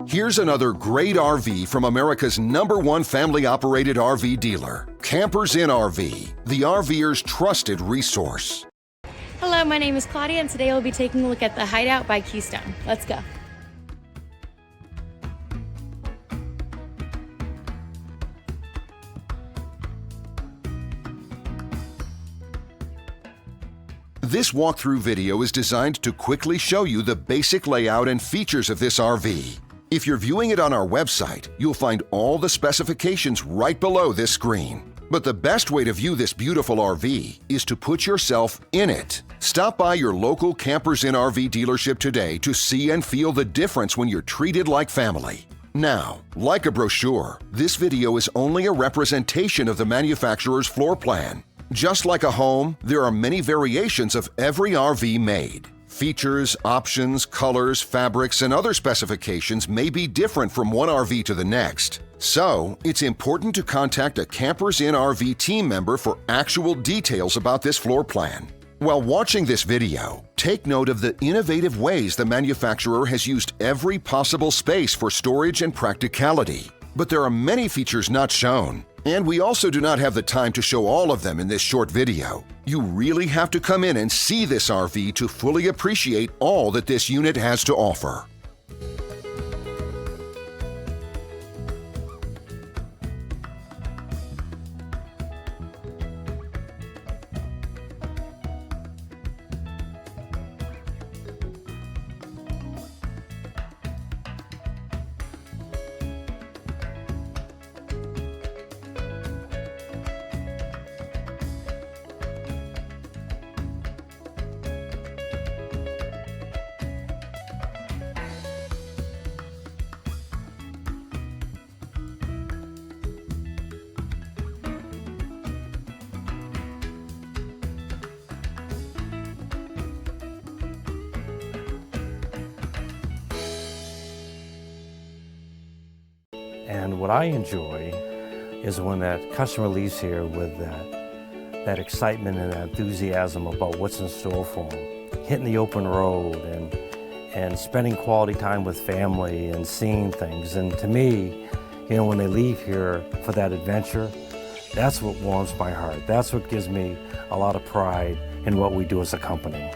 Here's another great RV from America's #1 family-operated RV dealer, Campers Inn RV, the RVer's trusted resource. Hello, my name is Claudia, and today we'll be taking a look at the Hideout by Keystone. Let's go. This walkthrough video is designed to quickly show you the basic layout and features of this RV. If you're viewing it on our website, you'll find all the specifications right below this screen. But the best way to view this beautiful RV is to put yourself in it. Stop by your local Campers Inn RV dealership today to see and feel the difference when you're treated like family. Now, like a brochure, this video is only a representation of the manufacturer's floor plan. Just like a home, there are many variations of every RV made. Features, options, colors, fabrics, and other specifications may be different from one RV to the next. So, it's important to contact a Campers Inn RV team member for actual details about this floor plan. While watching this video, take note of the innovative ways the manufacturer has used every possible space for storage and practicality. But there are many features not shown, and we also do not have the time to show all of them in this short video. You really have to come in and see this RV to fully appreciate all that this unit has to offer. And what I enjoy is when that customer leaves here with that excitement and that enthusiasm about what's in store for them. Hitting the open road and spending quality time with family and seeing things. And to me, you know, when they leave here for that adventure, that's what warms my heart. That's what gives me a lot of pride in what we do as a company.